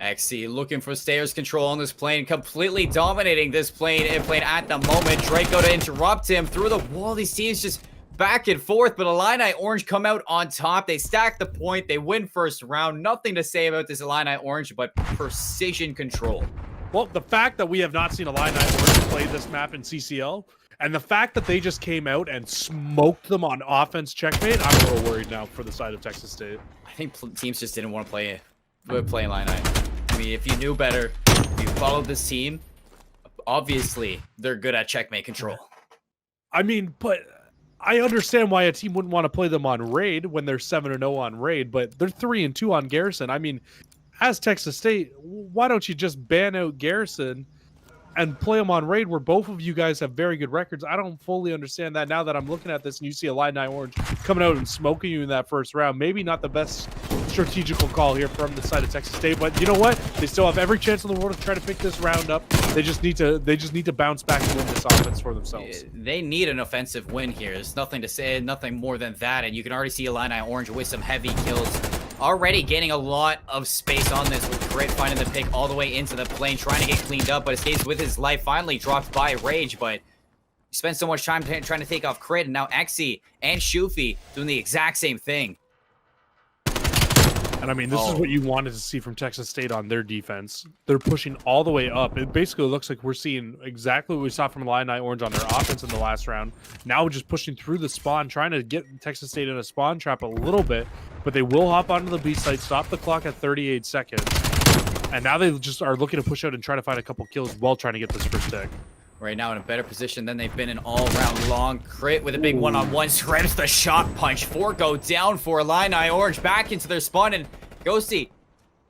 XC looking for stairs control on this plane, completely dominating this plane at the moment. Draco to interrupt him through the wall. These teams just back and forth, but Illini Orange come out on top. They stack the point. They win first round. Nothing to say about this Illini Orange, but precision control. Well, the fact that we have not seen Illini Orange play this map in CCL, and the fact that they just came out and smoked them on offense checkmate, I'm a little worried now for the side of Texas State. I think teams just didn't want to play Illini. I mean, if you knew better, if you followed this team, obviously they're good at checkmate control. I mean, but I understand why a team wouldn't want to play them on raid when they're 7-0 on raid, but they're 3-2 on Garrison. I mean, as Texas State, why don't you just ban out Garrison and play them on raid, where both of you guys have very good records? I don't fully understand that now that I'm looking at this and you see Illini Orange coming out and smoking you in that first round. Maybe not the best strategical call here from the side of Texas State, but you know what? They still have every chance in the world to try to pick this round up. They just need to bounce back and win this offense for themselves. They need an offensive win here. There's nothing to say, nothing more than that, and you can already see Illini Orange with some heavy kills. Already gaining a lot of space on this, with Crit finding the pick all the way into the plane, trying to get cleaned up, but escapes with his life. Finally dropped by Rage, but he spent so much time trying to take off Crit, and now Exy and Shufi doing the exact same thing. And I mean, this is what you wanted to see from Texas State on their defense. They're pushing all the way up. It basically looks like we're seeing exactly what we saw from Illini Orange on their offense in the last round. Now just pushing through the spawn, trying to get Texas State in a spawn trap a little bit. but they will hop onto the B site, stop the clock at 38 seconds. And now they just are looking to push out and try to find a couple kills while trying to get this first tech. Right now in a better position than they've been in all round long. Crit with a big one-on-one. Scripts the shot punch. 4 go down for Illini Orange. Back into their spawn. And Ghosty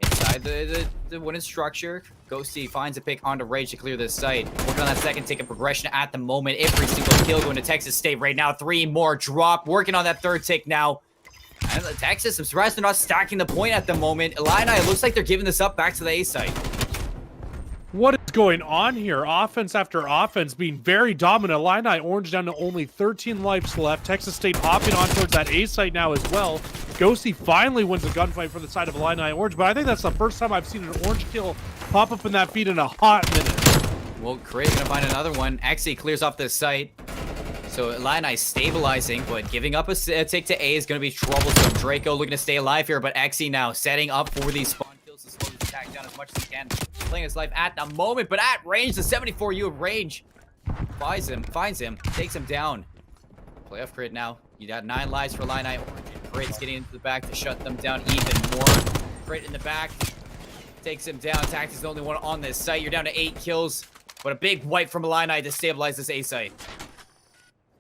inside the wooden structure. Ghosty finds a pick onto Rage to clear this site. Working on that second tick of progression at the moment. Every single kill going to Texas State right now. 3 more drop. Working on that third tick now. And Texas, I'm surprised they're not stacking the point at the moment. Illini, it looks like they're giving this up back to the A site. What is going on here? Offense after offense being very dominant. Illini Orange down to only 13 lives left. Texas State hopping on towards that A site now as well. Ghosty finally wins a gunfight for the side of Illini Orange, but I think that's the first time I've seen an orange kill pop up in that feed in a hot minute. Well, Craig gonna find another one. Actually clears off this site. So Illini stabilizing, but giving up a tick to A is gonna be troublesome. Draco looking to stay alive here, but Xe now setting up for these spawn kills to slow this attack down as much as he can. Playing his life at the moment, but at range, the 74U of range finds him, takes him down. Playoff crit now. You got 9 lives for Illini Orange. Crit's getting into the back to shut them down even more. Crit in the back, takes him down. Tact is the only one on this site. You're down to 8 kills, but a big wipe from Illini to stabilize this A site.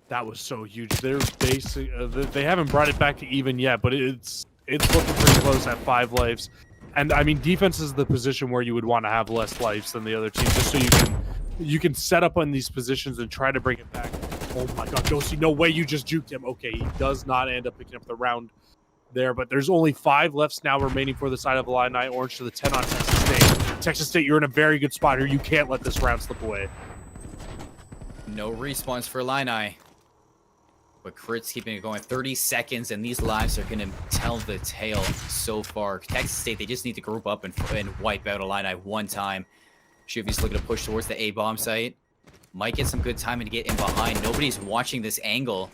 That was so huge. They're basically they haven't brought it back to even yet, but it's looking pretty close at 5 lives. And I mean, defense is the position where you would want to have less lives than the other team, just so you can set up on these positions and try to bring it back. Oh my God, Ghosty, no way you just juked him. Okay, he does not end up picking up the round there, but there's only 5 lefts now remaining for the side of Illini Orange to the 10 on Texas State. Texas State, you're in a very good spot here. You can't let this round slip away. No respawns for Illini. But Crit's keeping it going. 30 seconds, and these lives are going to tell the tale so far. Texas State, they just need to group up and wipe out Illini one time. Shuvi's looking to push towards the A-bomb site. Might get some good timing to get in behind. Nobody's watching this angle.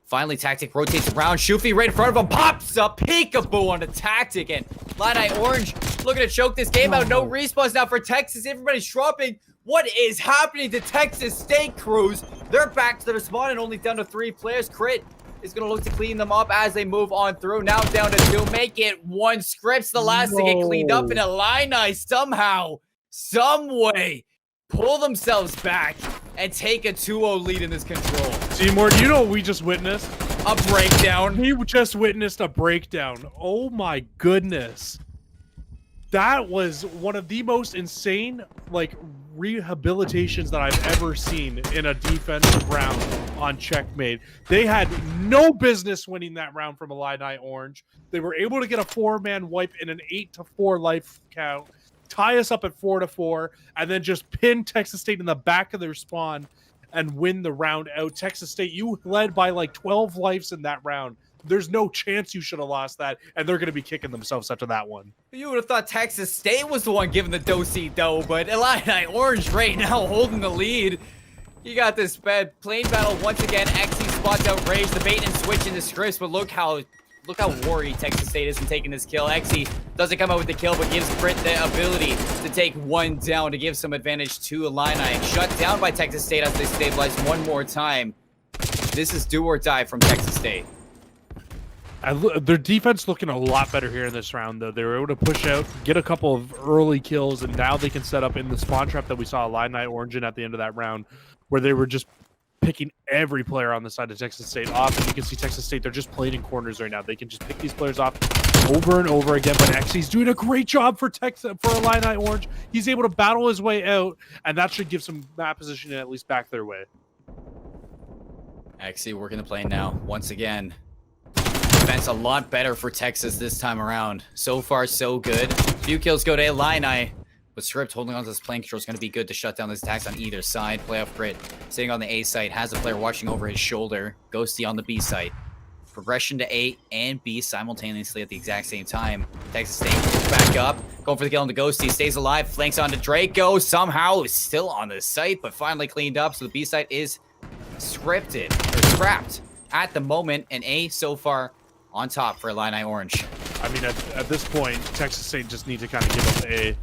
Finally, Tactic rotates around. Shufi right in front of him. Pops a peekaboo on the Tactic. And Illini Orange looking to choke this game out. No respawns now for Texas. Everybody's dropping. What is happening to Texas State crews? They're back to their spawn and only down to 3 players. Crit is going to look to clean them up as they move on through. Now down to 2. Make it 1. Scripts the last to get cleaned up. And Illini somehow, some way, pull themselves back and take a 2-0 lead in this control. Seymour, do you know what we just witnessed? A breakdown. We just witnessed a breakdown. Oh my goodness. That was one of the most insane, like, rehabilitations that I've ever seen in a defensive round on Checkmate. They had no business winning that round from Illini Orange. They were able to get a 4-man wipe in an 8-4 life count, tie us up at 4-4, and then just pin Texas State in the back of their spawn and win the round out. Texas State, you led by like 12 lives in that round. There's no chance you should have lost that, and they're going to be kicking themselves after that one. You would have thought Texas State was the one giving the do-si-do, but Illini Orange right now holding the lead. You got this bad plane battle once again. Xe spots out Rage, the bait and switch into Scripts, but look how worried Texas State is in taking this kill. Xe doesn't come out with the kill, but gives Crit the ability to take 1 down to give some advantage to Illini. Shut down by Texas State as they stabilize one more time. This is do or die from Texas State. Their defense looking a lot better here in this round, though. They were able to push out, get a couple of early kills, and now they can set up in the spawn trap that we saw Illini Orange in at the end of that round, where they were just picking every player on the side of Texas State off. And you can see Texas State, they're just playing in corners right now. They can just pick these players off over and over again. But Xe's doing a great job for Illini Orange. He's able to battle his way out, and that should give some map position at least back their way. Xe working the plane now once again. Defense a lot better for Texas this time around. So far, so good. Few kills go to Illini, but Script holding on to this plane control is going to be good to shut down these attacks on either side. Playoff Crit sitting on the A site, has a player watching over his shoulder. Ghosty on the B site. Progression to A and B simultaneously at the exact same time. Texas State goes back up, going for the kill on the Ghosty, stays alive, flanks onto Draco. Somehow is still on the site, but finally cleaned up. So the B site is scripted or scrapped at the moment, and A so far on top for Illini Orange. I mean, at this point, Texas State just need to kind of give up A.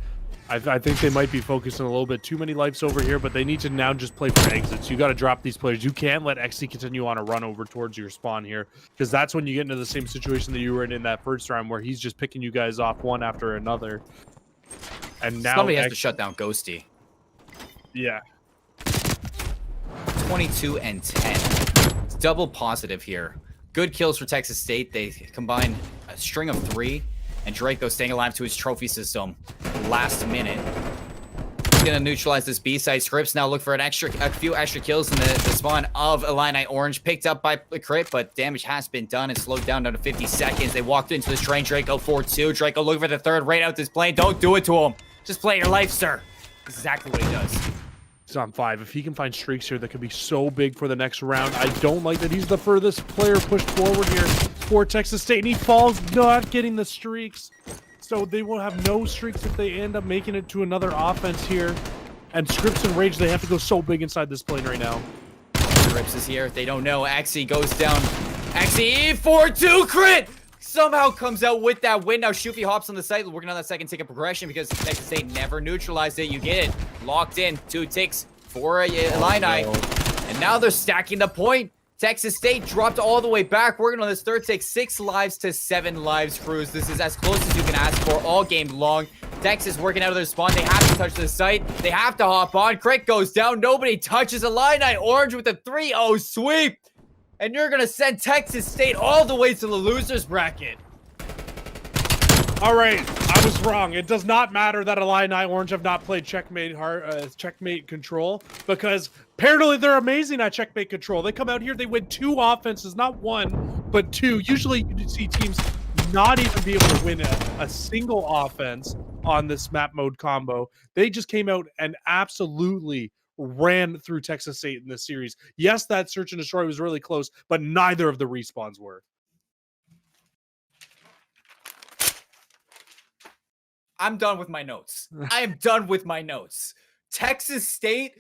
I think they might be focusing a little bit too many lives over here, but they need to now just play for exits. You got to drop these players. You can't let XC continue on a run over towards your spawn here, because that's when you get into the same situation that you were in that first round, where he's just picking you guys off one after another. And now somebody has to shut down Ghosty. Yeah. 22 and 10. It's double positive here. Good kills for Texas State. They combine a string of 3. And Draco staying alive to his trophy system last minute. He's going to neutralize this B-side. Scripps now look for a few extra kills in the spawn of Illini Orange. Picked up by the crit, but damage has been done and slowed down to 50 seconds. They walked into this train. Draco 4-2. Draco looking for the third right out this plane. Don't do it to him. Just play your life, sir. Exactly what he does. He's on 5. If he can find streaks here, that could be so big for the next round. I don't like that he's the furthest player pushed forward here for Texas State, and he falls not getting the streaks. So they will have no streaks if they end up making it to another offense here. And Scripps and Rage, they have to go so big inside this plane right now. Scripps is here. They don't know. Axie goes down. Axie 4-2 crit! Somehow comes out with that win. Now Shufi hops on the site, working on that second tick of progression because Texas State never neutralized it. You get it. Locked in. 2 ticks for Illini. And now they're stacking the point. Texas State dropped all the way back, working on this third tick. 6 lives to 7 lives, Cruz. This is as close as you can ask for all game long. Texas working out of their spawn. They have to touch the site. They have to hop on. Crit goes down. Nobody touches Illini Orange with a 3-0 sweep. And you're going to send Texas State all the way to the loser's bracket. All right, I was wrong. It does not matter that Illini Orange have not played checkmate control, because apparently they're amazing at checkmate control. They come out here, they win 2 offenses, not 1, but 2. Usually you see teams not even be able to win a single offense on this map mode combo. They just came out and absolutely ran through Texas State in this series. Yes, that search and destroy was really close, but neither of the respawns were. I'm done with my notes. I am done with my notes. Texas State,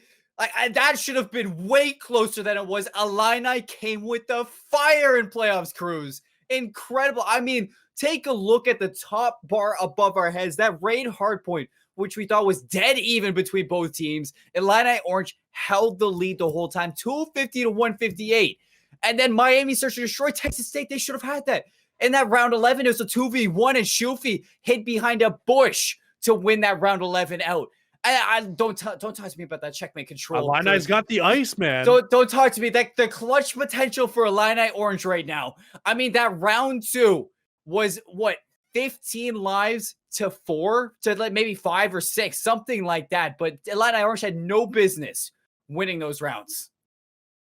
that should have been way closer than it was. Illini came with the fire in playoffs, Cruz. Incredible. I mean, take a look at the top bar above our heads. That raid hardpoint, which we thought was dead even between both teams. Illini Orange held the lead the whole time, 250 to 158. And then Miami search to destroy Texas State. They should have had that. In that round 11, it was a 2v1, and Shufi hid behind a bush to win that round 11 out. I don't talk to me about that checkmate control. Illini's got the ice, man. Don't talk to me. That the clutch potential for Illini Orange right now. I mean, that round 2 was what, 15 lives to 4 to like maybe 5 or 6, something like that. But Illini Orange had no business winning those rounds.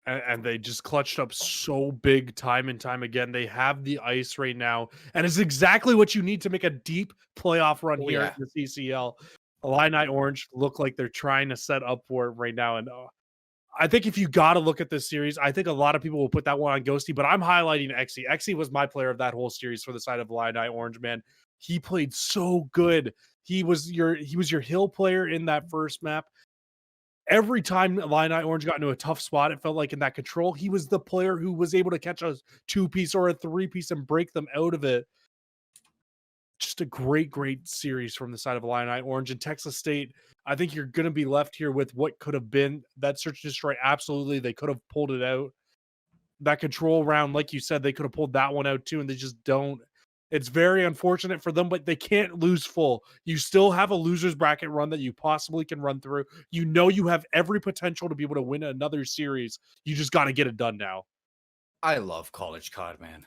And they just clutched up so big time and time again. They have the ice right now, and it's exactly what you need to make a deep playoff run here in the CCL. Illini Orange look like they're trying to set up for it right now. And I think if you got to look at this series, I think a lot of people will put that one on Ghosty, but I'm highlighting Exy. Exy was my player of that whole series for the side of Illini Orange, man. He played so good. He was your hill player in that first map. Every time Illini Orange got into a tough spot, it felt like in that control, he was the player who was able to catch a 2-piece or a 3-piece and break them out of it. Just a great, great series from the side of Illini Orange. And Texas State, I think you're going to be left here with what could have been that search and destroy. Absolutely, they could have pulled it out. That control round, like you said, they could have pulled that one out too, and they just don't. It's very unfortunate for them, but they can't lose full. You still have a loser's bracket run that you possibly can run through. You know you have every potential to be able to win another series. You just got to get it done now. I love College COD, man.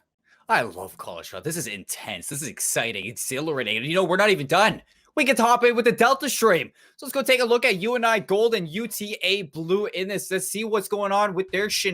I love College COD. This is intense. This is exciting, exhilarating. You know, we're not even done. We can top it with the Delta stream. So let's go take a look at UNI Gold and UTA Blue in this. Let's see what's going on with their shin.